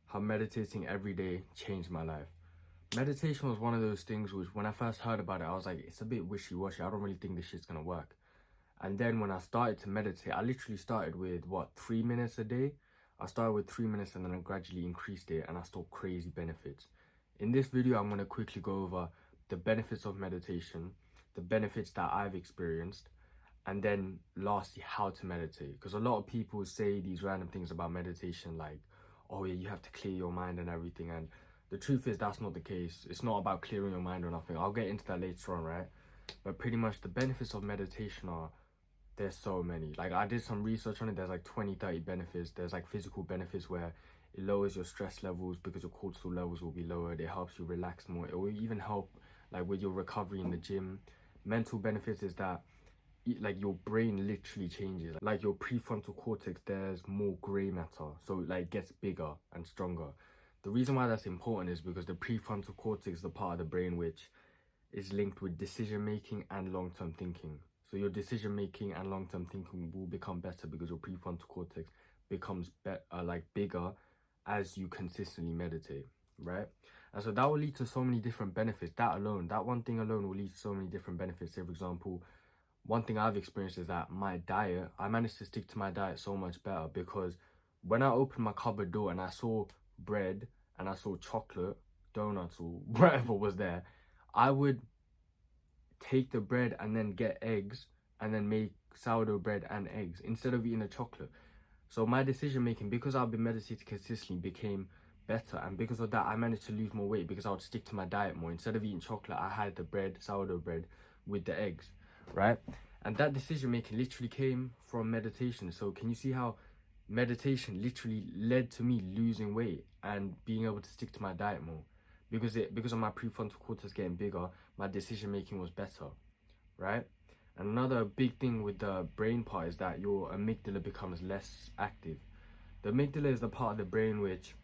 how meditating every day changed my life. Meditation was one of those things which, when I first heard about it, I was like, it's a bit wishy-washy. I don't really think this shit's gonna work. And then when I started to meditate, I literally started with, 3 minutes a day? I started with 3 minutes and then I gradually increased it and I saw crazy benefits. In this video, I'm gonna quickly go over the benefits of meditation, the benefits that I've experienced, and then lastly, how to meditate. Because a lot of people say these random things about meditation like, oh yeah, you have to clear your mind and everything. And the truth is that's not the case. It's not about clearing your mind or nothing. I'll get into that later on, right? But pretty much the benefits of meditation are, there's so many. Like, I did some research on it. There's like 20-30 benefits. There's like physical benefits where it lowers your stress levels because your cortisol levels will be lowered. It helps you relax more. It will even help like with your recovery in the gym. Mental benefits is that like your brain literally changes. Like your prefrontal cortex, there's more gray matter, so like it gets bigger and stronger. The reason why that's important is because the prefrontal cortex is the part of the brain which is linked with decision making and long-term thinking. So your decision making and long-term thinking will become better because your prefrontal cortex becomes like bigger as you consistently meditate, right? And so that will lead to so many different benefits. That alone, that one thing alone will lead to so many different benefits. Say for example, one thing I've experienced is that my diet, I managed to stick to my diet so much better because when I opened my cupboard door and I saw bread and I saw chocolate, donuts or whatever was there, I would take the bread and then get eggs and then make sourdough bread and eggs instead of eating the chocolate. So my decision making, because I've been meditating consistently, became better. And because of that, I managed to lose more weight because I would stick to my diet more. Instead of eating chocolate, I had the bread, sourdough bread with the eggs, right? And that decision making literally came from meditation. So can you see how meditation literally led to me losing weight and being able to stick to my diet more? Because of my prefrontal cortex getting bigger, my decision making was better, right? And another big thing with the brain part is that your amygdala becomes less active. The amygdala is the part of the brain which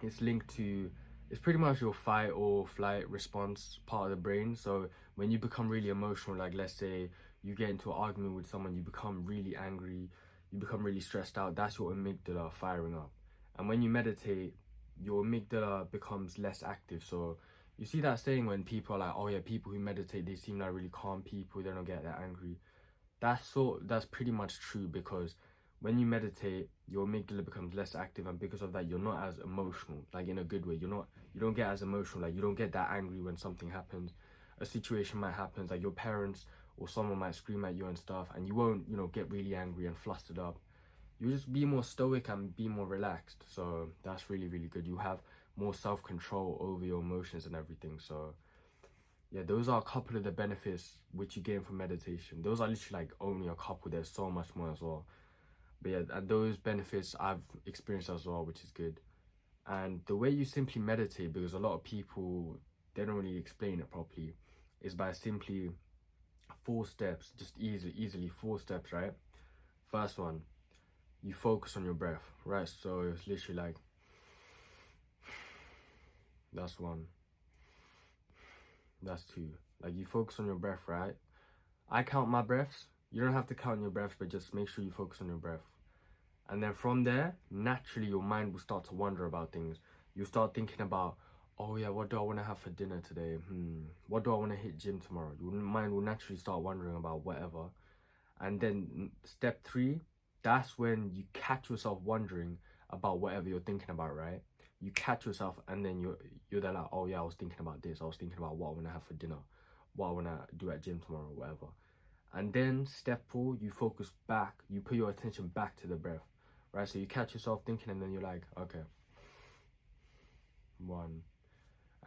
is linked to, it's pretty much your fight or flight response part of the brain. So when you become really emotional, like let's say you get into an argument with someone, you become really angry, you become really stressed out, that's your amygdala firing up. And when you meditate, your amygdala becomes less active. So you see that saying when people are like, oh yeah, people who meditate, they seem like really calm people, they don't get that angry. That's pretty much true because when you meditate, your amygdala becomes less active, and because of that, you're not as emotional, like in a good way. You don't get as emotional, like you don't get that angry when something happens. A situation might happen, like your parents or someone might scream at you and stuff, and you won't, get really angry and flustered up. You just be more stoic and be more relaxed. So that's really, really good. You have more self-control over your emotions and everything. So yeah, those are a couple of the benefits which you gain from meditation. Those are literally like only a couple. There's so much more as well. But yeah, and those benefits I've experienced as well, which is good. And the way you simply meditate, because a lot of people, they don't really explain it properly, is by simply 4 steps, just easily 4 steps, right? First one, you focus on your breath, right? So it's literally like, that's one, that's two. Like you focus on your breath, right? I count my breaths. You don't have to count your breaths, but just make sure you focus on your breath. And then from there, naturally, your mind will start to wonder about things. You start thinking about, oh yeah, what do I want to have for dinner today? What do I want to hit gym tomorrow? Your mind will naturally start wondering about whatever. And then step 3, that's when you catch yourself wondering about whatever you're thinking about, right? You catch yourself and then you're there like, oh yeah, I was thinking about this. I was thinking about what I want to have for dinner, what I want to do at gym tomorrow, whatever. And then step 4, you focus back, you put your attention back to the breath, right? So you catch yourself thinking and then you're like, okay, 1,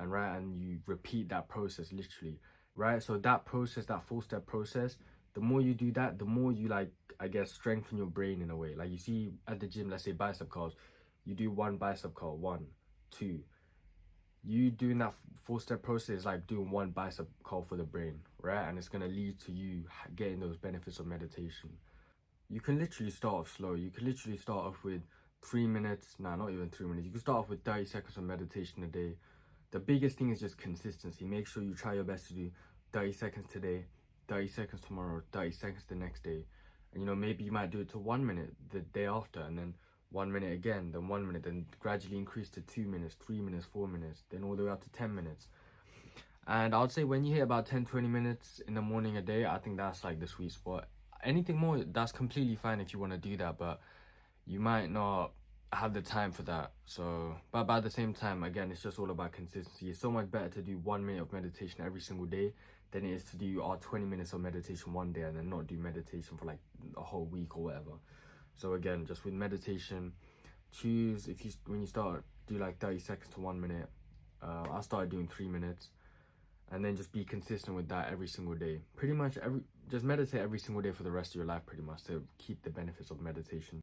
and you repeat that process literally, right? So that process, that 4-step process, the more you do that, the more you like, I guess, strengthen your brain in a way. Like you see at the gym, let's say bicep curls, you do 1 bicep curl, 1, 2. You doing that 4-step process is like doing 1 bicep curl for the brain, right? And it's gonna lead to you getting those benefits of meditation. You can literally start off slow. You can literally start off with 3 minutes. Nah, not even 3 minutes. You can start off with 30 seconds of meditation a day. The biggest thing is just consistency. Make sure you try your best to do 30 seconds today, 30 seconds tomorrow, 30 seconds the next day. And maybe you might do it to 1 minute the day after, and then 1 minute again, then 1 minute, then gradually increase to 2 minutes, 3 minutes, 4 minutes, then all the way up to 10 minutes. And I would say when you hit about 10-20 minutes in the morning a day, I think that's like the sweet spot. Anything more, that's completely fine if you want to do that, but you might not have the time for that. So, but at the same time, again, it's just all about consistency. It's so much better to do 1 minute of meditation every single day than it is to do 20 minutes of meditation one day and then not do meditation for like a whole week or whatever. So again, just with meditation, choose when you start, do like 30 seconds to 1 minute. I started doing 3 minutes, and then just be consistent with that every single day. Pretty much just meditate every single day for the rest of your life, pretty much, to keep the benefits of meditation.